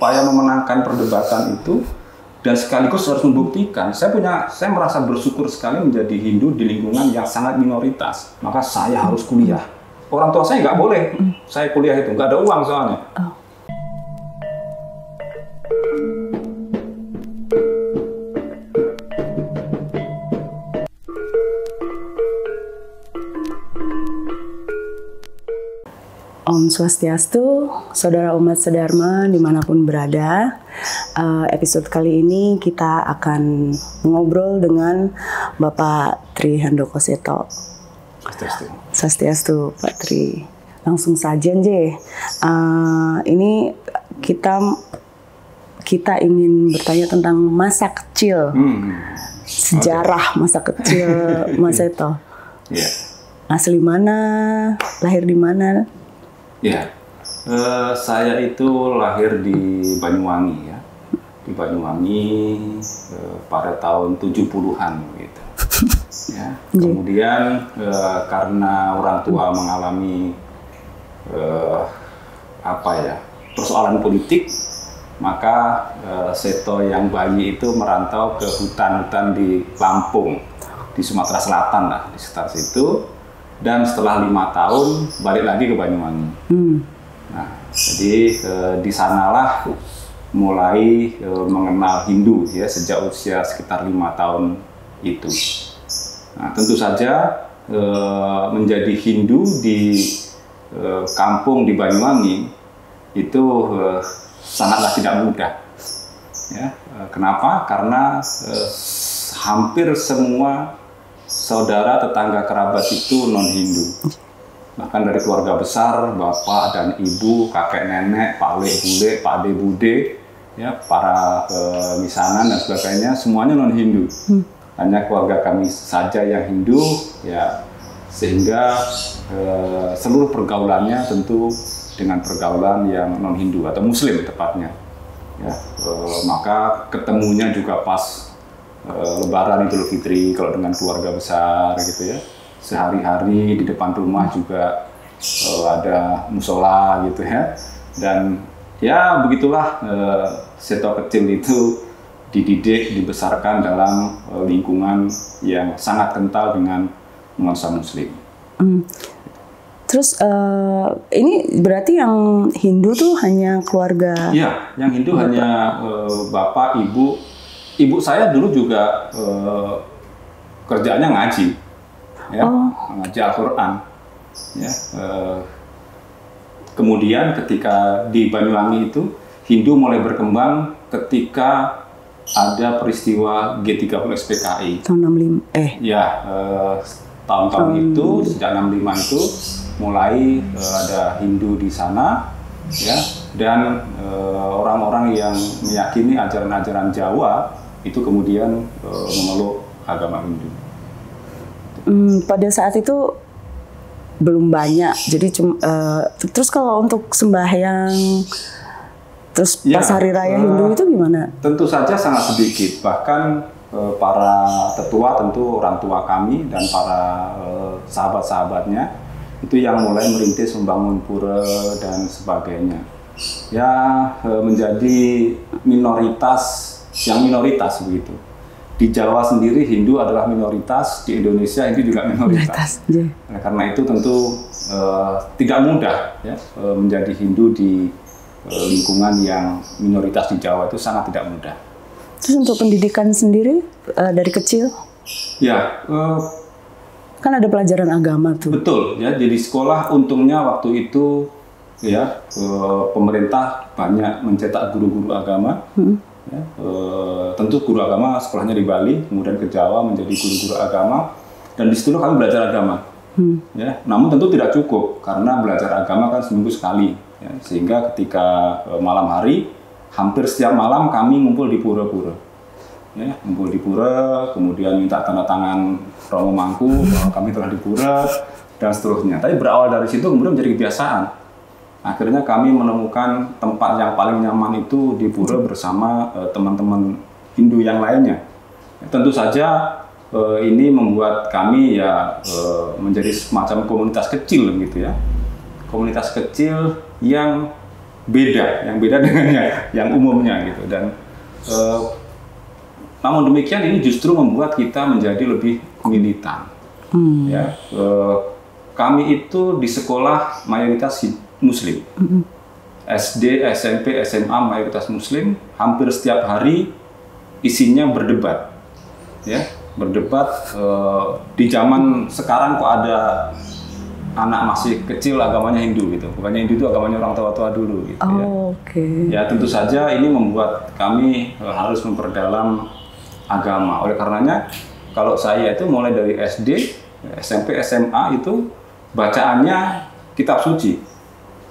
upaya memenangkan perdebatan itu dan sekaligus harus membuktikan. Saya merasa bersyukur sekali menjadi Hindu di lingkungan yang sangat minoritas. Maka saya harus kuliah. Orang tua saya nggak boleh saya kuliah itu, nggak ada uang soalnya. Om Swastiastu, saudara umat sedharma dimanapun berada. Episode kali ini kita akan ngobrol dengan Bapak Tri Handoko Seto. Swastiastu, Pak Tri. Langsung saja, Nje. Ini kita ingin bertanya tentang masa kecil, sejarah masa kecil Mas Seto. Yeah. Asli mana, lahir di mana? Ya, saya itu lahir di Banyuwangi ya, di Banyuwangi pada tahun 70-an gitu. Ya. Kemudian karena orang tua mengalami persoalan politik, maka Seto yang bayi itu merantau ke hutan-hutan di Lampung, di Sumatera Selatan lah, di sekitar situ. Dan setelah 5 tahun balik lagi ke Banyuwangi. Nah, jadi di sanalah mulai mengenal Hindu ya sejak usia sekitar 5 tahun itu. Nah, tentu saja menjadi Hindu di kampung di Banyuwangi itu sangatlah tidak mudah. Ya, kenapa? Karena hampir semua saudara, tetangga, kerabat itu non-Hindu. Bahkan dari keluarga besar, bapak dan ibu, kakek nenek, pak le bule, pak de bude, ya, para misanan dan sebagainya, semuanya non-Hindu. Hanya keluarga kami saja yang Hindu, ya, sehingga seluruh pergaulannya tentu dengan pergaulan yang non-Hindu atau Muslim tepatnya. Ya, maka ketemunya juga pas Lebaran Idul Fitri kalau dengan keluarga besar gitu ya. Sehari-hari di depan rumah juga ada musola gitu ya. Dan ya begitulah Seto kecil itu dididik, dibesarkan dalam lingkungan yang sangat kental dengan nuansa Muslim. Terus ini berarti yang Hindu tuh hanya keluarga? Iya, yang Hindu hanya bapak, ibu. Ibu saya dulu juga kerjaannya ngaji, ya, ngaji Al-Quran. Ya, kemudian ketika di Banyuwangi itu Hindu mulai berkembang ketika ada peristiwa G30 SPKI. Tahun 65. Ya, tahun-tahun itu sejak 65 itu mulai ada Hindu di sana, ya, dan orang-orang yang meyakini ajaran-ajaran Jawa itu kemudian memeluk agama Hindu. Pada saat itu belum banyak, jadi terus kalau untuk sembahyang, terus pas hari raya Hindu itu gimana? Tentu saja sangat sedikit, bahkan para tetua, tentu orang tua kami dan para sahabat-sahabatnya itu yang mulai merintis membangun pura dan sebagainya. Ya, menjadi minoritas begitu. Di Jawa sendiri Hindu adalah minoritas, di Indonesia Hindu juga minoritas. Nah, karena itu tentu tidak mudah ya, menjadi Hindu di lingkungan yang minoritas di Jawa itu sangat tidak mudah. Terus untuk pendidikan sendiri dari kecil? Ya, kan ada pelajaran agama tuh. Betul ya, jadi sekolah untungnya waktu itu ya pemerintah banyak mencetak guru-guru agama. Ya, tentu guru agama sekolahnya di Bali, kemudian ke Jawa menjadi guru-guru agama, dan di situ kami belajar agama. Ya, namun tentu tidak cukup karena belajar agama kan seminggu sekali, ya, sehingga ketika malam hari hampir setiap malam kami ngumpul di pura-pura. Ya, ngumpul di pura, kemudian minta tanda tangan Romo Mangku bahwa kami telah di pura dan seterusnya. Tapi berawal dari situ kemudian menjadi kebiasaan. Akhirnya kami menemukan tempat yang paling nyaman itu di pura bersama teman-teman Hindu yang lainnya. Tentu saja ini membuat kami ya menjadi semacam komunitas kecil gitu ya. Komunitas kecil yang beda, yang beda dengan yang umumnya gitu. Dan namun demikian ini justru membuat kita menjadi lebih militan. Ya, kami itu di sekolah mayoritas Muslim, SD, SMP, SMA mayoritas Muslim. Hampir setiap hari isinya berdebat, ya, berdebat. Di zaman sekarang kok ada anak masih kecil agamanya Hindu gitu, bukannya Hindu itu agamanya orang tua-tua dulu gitu. Ya. Okay. Ya tentu saja ini membuat kami harus memperdalam agama. Oleh karenanya kalau saya itu mulai dari SD, SMP, SMA itu bacaannya kitab suci,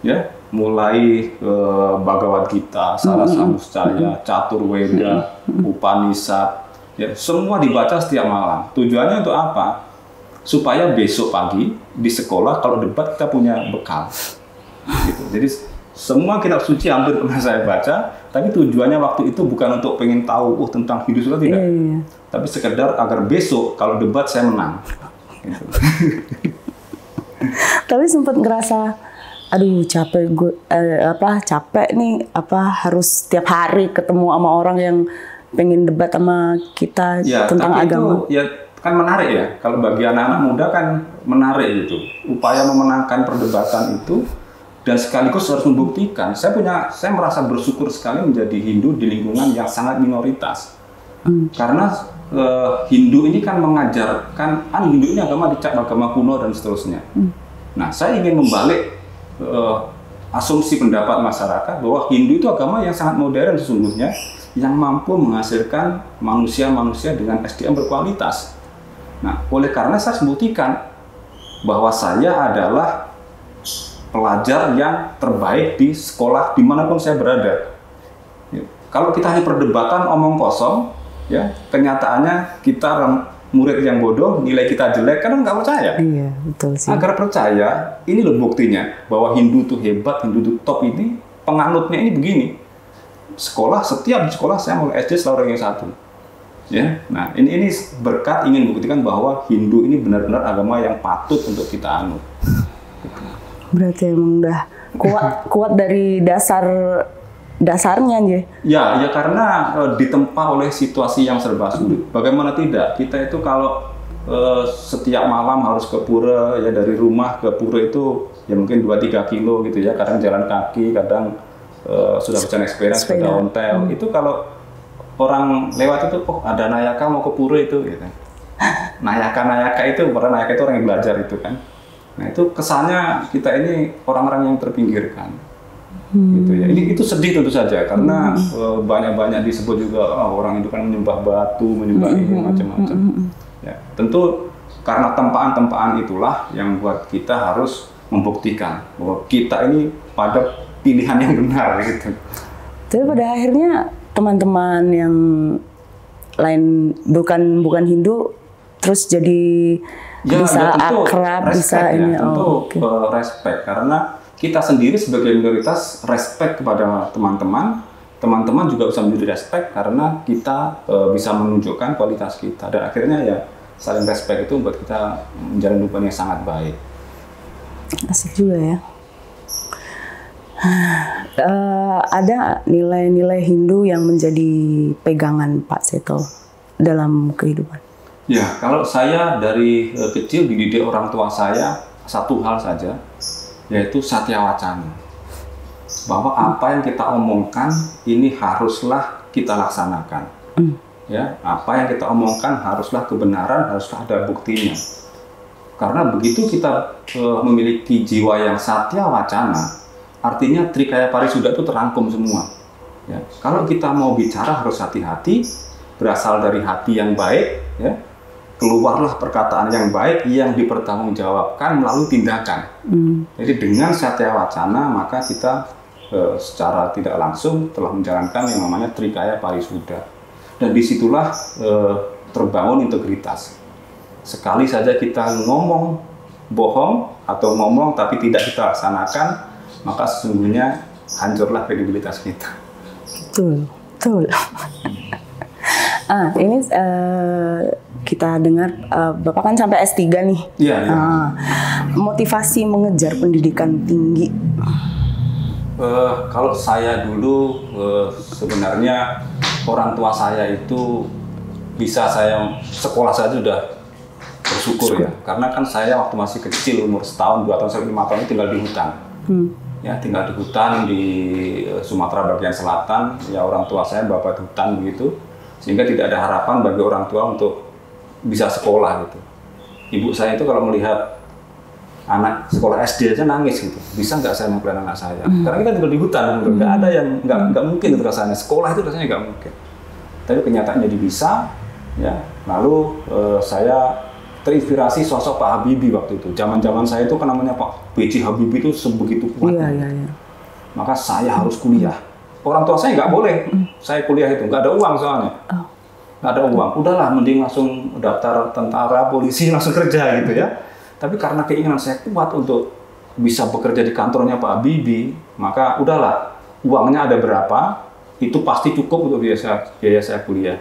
ya, mulai Bhagavad Gita, Sarasamustaya, Caturveda, Upanishad, ya, semua dibaca setiap malam. Tujuannya untuk apa? Supaya besok pagi di sekolah kalau debat kita punya bekal. Gitu. Jadi semua kitab suci hampir pernah saya baca, tapi tujuannya waktu itu bukan untuk pengen tahu tentang hidup sudah tidak, tapi sekedar agar besok kalau debat saya menang. Gitu. Tapi sempat ngerasa, aduh capek gue, capek nih, harus tiap hari ketemu sama orang yang pengen debat sama kita ya, tentang tapi agama. Itu, ya kan menarik ya, kalau bagi anak-anak muda kan menarik itu, upaya memenangkan perdebatan itu, dan sekaligus harus membuktikan. Saya merasa bersyukur sekali menjadi Hindu di lingkungan yang sangat minoritas, karena Hindu ini kan mengajarkan, Hindu ini agama dicap agama kuno dan seterusnya. Nah, saya ingin membalik asumsi pendapat masyarakat bahwa Hindu itu agama yang sangat modern sesungguhnya, yang mampu menghasilkan manusia-manusia dengan SDM berkualitas. Nah, oleh karena saya harus buktikan bahwa saya adalah pelajar yang terbaik di sekolah dimanapun saya berada. Kalau kita hanya perdebatan omong kosong, ya kenyataannya kita murid yang bodoh, nilai kita jelek, kan nggak percaya. Iya, betul sih. Agar percaya, ini loh buktinya bahwa Hindu itu hebat, Hindu itu top ini, penganutnya ini begini. Setiap di sekolah saya mulai SD selalu ranking 1. Ya, nah ini berkat ingin membuktikan bahwa Hindu ini benar-benar agama yang patut untuk kita anut. Berarti emang udah kuat dari dasarnya aja. Ya karena ditempa oleh situasi yang serba sulit. Bagaimana tidak? Kita itu kalau setiap malam harus ke pura, ya dari rumah ke pura itu ya mungkin 2-3 kilo gitu ya. Kadang jalan kaki, kadang sudah bisa naik sepeda ontel. Itu kalau orang lewat itu, ada Nayaka mau ke pura itu, gitu. Nayaka itu, karena Nayaka itu orang yang belajar itu kan. Nah itu kesannya kita ini orang-orang yang terpinggirkan, gitu ya. Itu sedih tentu saja karena banyak disebut juga orang itu kan menyembah batu, menyembah ini macam-macam. Ya, tentu karena tempaan-tempaan itulah yang buat kita harus membuktikan bahwa kita ini pada pilihan yang benar, gitu. Tapi pada akhirnya teman-teman yang lain bukan Hindu terus jadi bisa akrab, bisa ini. Tentu respect, karena kita sendiri sebagai minoritas respect kepada teman-teman juga bisa menjadi respect karena kita bisa menunjukkan kualitas kita, dan akhirnya ya saling respect itu membuat kita menjalin hubungan yang sangat baik. Asik juga ya. Ada nilai-nilai Hindu yang menjadi pegangan Pak Seto dalam kehidupan? Ya, kalau saya dari kecil dididik orang tua saya satu hal saja, yaitu Satya Wacana. Bahwa apa yang kita omongkan ini haruslah kita laksanakan. Ya, apa yang kita omongkan haruslah kebenaran, haruslah ada buktinya. Karena begitu kita memiliki jiwa yang Satya Wacana, artinya Trikaya Parisuddha itu terangkum semua. Ya, kalau kita mau bicara harus hati-hati, berasal dari hati yang baik, ya, keluarlah perkataan yang baik yang dipertanggungjawabkan melalui tindakan. Jadi dengan Satya Wacana maka kita secara tidak langsung telah menjalankan yang namanya Trikaya Parisuddha. Dan disitulah terbangun integritas. Sekali saja kita ngomong bohong atau ngomong tapi tidak kita laksanakan, maka sesungguhnya hancurlah kredibilitas kita. Betul. Ini kita dengar Bapak kan sampai S3 nih. Iya. Motivasi mengejar pendidikan tinggi Kalau saya dulu sebenarnya orang tua saya itu bisa saya sekolah saja sudah bersyukur ya, karena kan saya waktu masih kecil umur setahun, 2 tahun, sampai 5 tahun ini tinggal di hutan. Ya, tinggal di hutan di Sumatera bagian selatan. Ya, orang tua saya babat hutan begitu, sehingga tidak ada harapan bagi orang tua untuk bisa sekolah gitu. Ibu saya itu kalau melihat anak sekolah SD aja nangis gitu, bisa nggak saya memperlain anak saya? Karena kita tinggal di hutan, nggak ada yang nggak mungkin itu rasanya. Sekolah itu rasanya nggak mungkin. Tapi kenyataan jadi bisa. Ya, lalu saya terinspirasi sosok Pak Habibie waktu itu. Zaman-zaman saya itu kan namanya Pak B.J. Habibie itu sebegitu kuatnya. Iya. Maka saya harus kuliah. Orang tua saya nggak boleh saya kuliah itu, nggak ada uang soalnya. Nggak ada uang. Udahlah, mending langsung daftar tentara, polisi, langsung kerja gitu ya. Tapi karena keinginan saya kuat untuk bisa bekerja di kantornya Pak Habibie, maka udahlah, uangnya ada berapa, itu pasti cukup untuk biaya saya kuliah.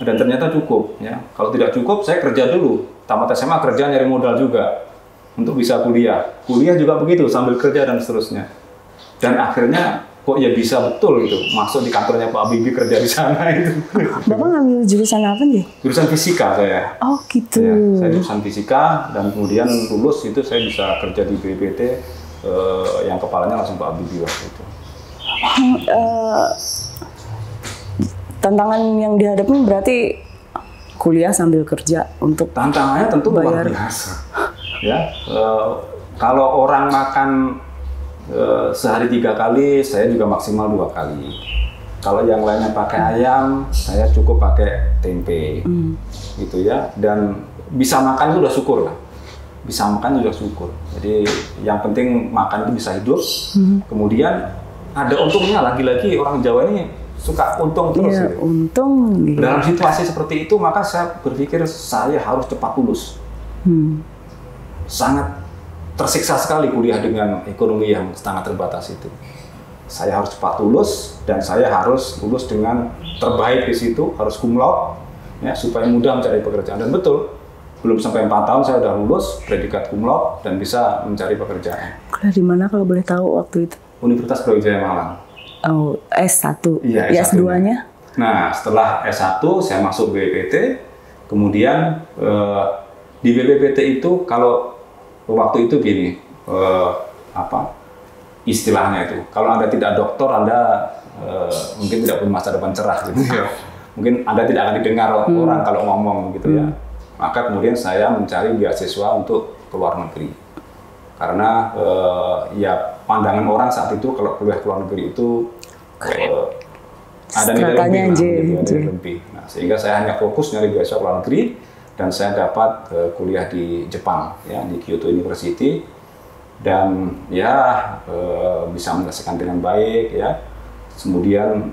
Dan ternyata cukup ya. Kalau tidak cukup, saya kerja dulu. Tamat SMA kerja nyari modal juga untuk bisa kuliah. Kuliah juga begitu, sambil kerja dan seterusnya. Dan akhirnya kok ya bisa betul gitu, masuk di kantornya Pak Habibie, kerja di sana itu. Bapak ngambil jurusan apa nih? Jurusan fisika saya. Oh gitu. Ya, saya jurusan fisika, dan kemudian lulus itu saya bisa kerja di BPPT yang kepalanya langsung Pak Habibie waktu itu. Tantangan yang dihadapi berarti kuliah sambil kerja untuk tantangannya tentu luar biasa. Ya, kalau orang makan sehari 3 kali, saya juga maksimal 2 kali. Kalau yang lainnya pakai ayam, saya cukup pakai tempe, gitu ya. Dan bisa makan itu udah syukur lah. Bisa makan udah syukur. Jadi yang penting makan itu bisa hidup. Kemudian ada untungnya, lagi-lagi orang Jawa ini suka untung terus. Iya, gitu. Untung. Gitu. Dalam situasi seperti itu, maka saya berpikir saya harus cepat lulus. Sangat tersiksa sekali kuliah dengan ekonomi yang sangat terbatas itu. Saya harus cepat lulus, dan saya harus lulus dengan terbaik di situ, harus cum laude, ya, supaya mudah mencari pekerjaan. Dan betul, belum sampai 4 tahun saya sudah lulus, predikat cum laude, dan bisa mencari pekerjaan. Kuliah di mana kalau boleh tahu waktu itu? Universitas Brawijaya Malang. Oh, S1. Iya, S2-nya? Nah, setelah S1 saya masuk BPPT, kemudian di BPPT itu kalau waktu itu gini, istilahnya itu, kalau Anda tidak doktor, Anda mungkin tidak punya masa depan cerah gitu ya. Mungkin Anda tidak akan didengar orang kalau ngomong gitu ya. Maka kemudian saya mencari beasiswa untuk ke luar negeri. Karena ya pandangan orang saat itu kalau kuliah ke luar negeri itu ada nilai lebih. Nah, sehingga saya hanya fokus nyari beasiswa ke luar negeri, dan saya dapat kuliah di Jepang ya, di Kyoto University, dan ya bisa menyelesaikan dengan baik ya. Kemudian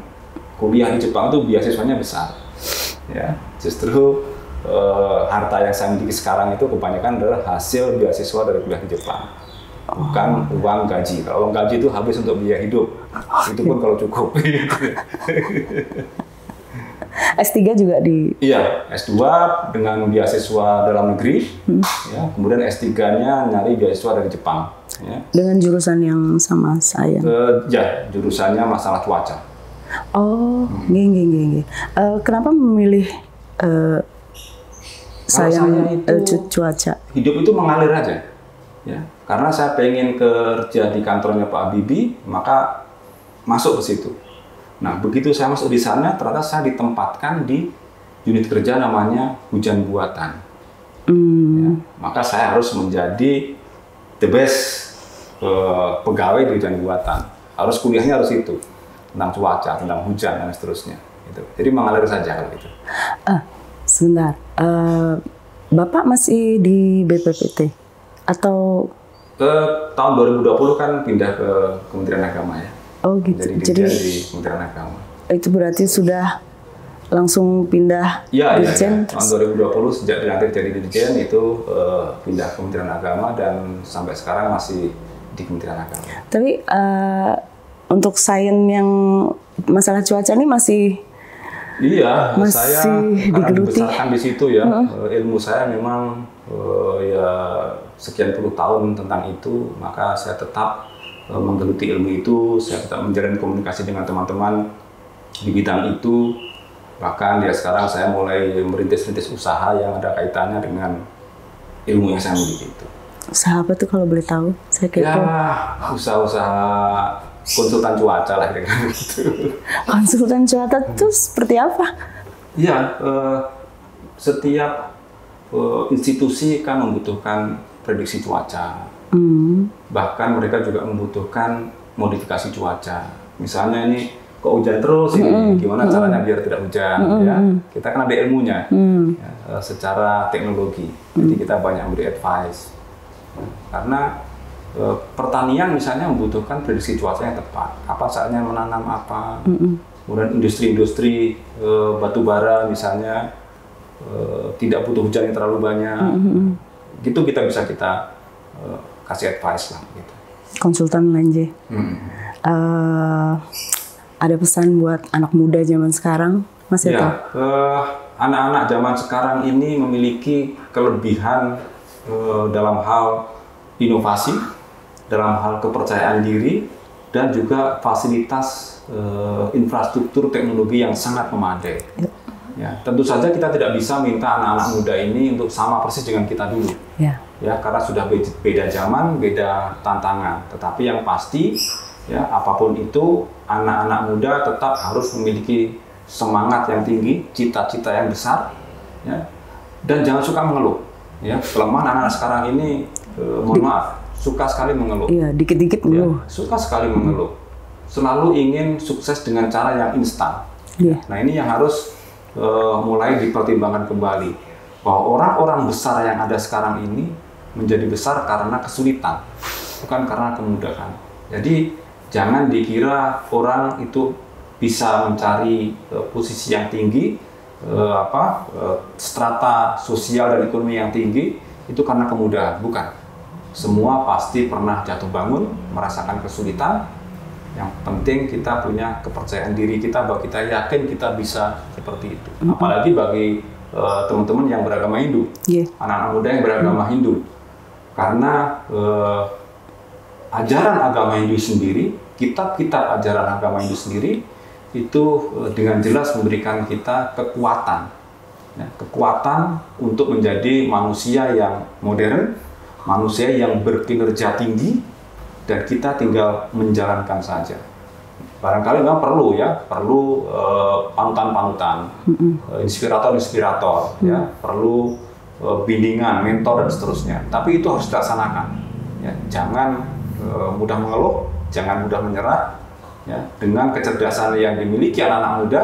kuliah di Jepang itu beasiswanya besar ya. Justru harta yang saya miliki sekarang itu kebanyakan adalah hasil beasiswa dari kuliah di Jepang, bukan uang gaji. Kalau uang gaji itu habis untuk biaya hidup, itu pun kalau cukup. S3 juga di... Iya, S2 dengan beasiswa dalam negeri, ya. Kemudian S3-nya nyari beasiswa dari Jepang. Ya. Dengan jurusan yang sama saya? Ya, jurusannya masalah cuaca. Oh, gini. Kenapa memilih cuaca? Hidup itu mengalir aja, ya. Karena saya pengen kerja di kantornya Pak Habibie, maka masuk ke situ. Nah, begitu saya masuk di sana, ternyata saya ditempatkan di unit kerja namanya hujan buatan. Ya, maka saya harus menjadi the best pegawai di hujan buatan. Harus kuliahnya harus itu, tentang cuaca, tentang hujan, dan seterusnya. Gitu. Jadi mengalir saja kalau itu. Sebentar, Bapak masih di BPPT atau? Ke tahun 2020 kan pindah ke Kementerian Agama ya. Oh gitu. Jadi di Kementerian Agama. Itu berarti sudah langsung pindah dirjen? Tahun 2020 sejak dilantik jadi dirjen itu pindah ke Kementerian Agama, dan sampai sekarang masih di Kementerian Agama. Tapi untuk sains yang masalah cuaca ini masih saya digeluti. Dibesarkan di situ ya. Ilmu saya memang ya sekian puluh tahun tentang itu, maka saya tetap menggeluti ilmu itu, saya tetap menjalin komunikasi dengan teman-teman di bidang itu. Bahkan ya sekarang saya mulai merintis-rintis usaha yang ada kaitannya dengan ilmu yang saya miliki itu. Usaha apa tuh kalau boleh tahu? Saya kepo. Ya, usaha-usaha konsultan cuaca lah kira-kira gitu. Konsultan cuaca itu seperti apa? Iya, setiap institusi kan membutuhkan prediksi cuaca. Bahkan mereka juga membutuhkan modifikasi cuaca. Misalnya ini kok hujan terus ini, gimana caranya biar tidak hujan? Ya, kita kan ada ilmunya ya, secara teknologi. Jadi kita banyak memberi advice. Karena pertanian misalnya membutuhkan prediksi cuaca yang tepat. Apa saatnya menanam apa? Kemudian industri-industri batu bara misalnya tidak butuh hujan yang terlalu banyak. Gitu kita bisa kasih advice lah. Gitu. Konsultan LNJ. Ada pesan buat anak muda zaman sekarang, Mas Seto? Ya, anak-anak zaman sekarang ini memiliki kelebihan dalam hal inovasi, dalam hal kepercayaan diri, dan juga fasilitas infrastruktur teknologi yang sangat memadai. Ya, tentu saja kita tidak bisa minta anak-anak muda ini untuk sama persis dengan kita dulu. Ya, karena sudah beda zaman, beda tantangan. Tetapi yang pasti, ya apapun itu, anak-anak muda tetap harus memiliki semangat yang tinggi, cita-cita yang besar, ya, dan jangan suka mengeluh. Ya, kelemahan anak-anak sekarang ini, mohon maaf, suka sekali mengeluh. Iya, dikit-dikit mengeluh. Ya, suka sekali mengeluh. Selalu ingin sukses dengan cara yang instan. Nah, ini yang harus mulai dipertimbangkan kembali. Bahwa orang-orang besar yang ada sekarang ini menjadi besar karena kesulitan, bukan karena kemudahan. Jadi, jangan dikira orang itu bisa mencari posisi yang tinggi, strata sosial dan ekonomi yang tinggi itu karena kemudahan, bukan. Semua pasti pernah jatuh bangun, merasakan kesulitan. Yang penting kita punya kepercayaan diri kita bahwa kita yakin kita bisa seperti itu. Apalagi bagi teman-teman yang beragama Hindu, anak-anak muda yang beragama Hindu, karena ajaran agama Hindu sendiri, kitab-kitab ajaran agama Hindu sendiri itu dengan jelas memberikan kita kekuatan, ya, kekuatan untuk menjadi manusia yang modern, manusia yang berkinerja tinggi, dan kita tinggal menjalankan saja. Barangkali memang perlu panutan-panutan, inspirator-inspirator, ya, perlu bimbingan, mentor dan seterusnya. Tapi itu harus dilaksanakan. Ya, jangan mudah mengeluh, jangan mudah menyerah. Ya, dengan kecerdasan yang dimiliki anak-anak muda,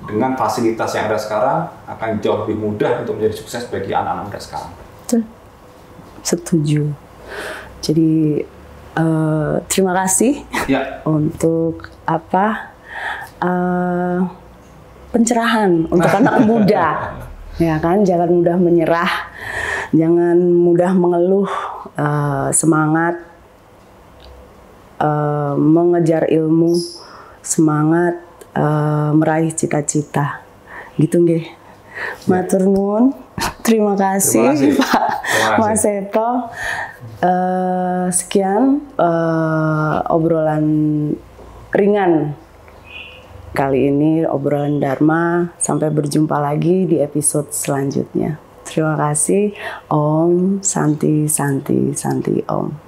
dengan fasilitas yang ada sekarang, akan jauh lebih mudah untuk menjadi sukses bagi anak-anak muda sekarang. Betul. Setuju. Jadi terima kasih untuk pencerahan untuk anak muda. Ya kan, jangan mudah menyerah, jangan mudah mengeluh, semangat mengejar ilmu, semangat meraih cita-cita. Gitu nggih. Matur nuwun. Terima kasih Pak Mas Seto. Sekian obrolan ringan kali ini, obrolan Dharma. Sampai berjumpa lagi di episode selanjutnya. Terima kasih. Om Santi Santi Santi Om.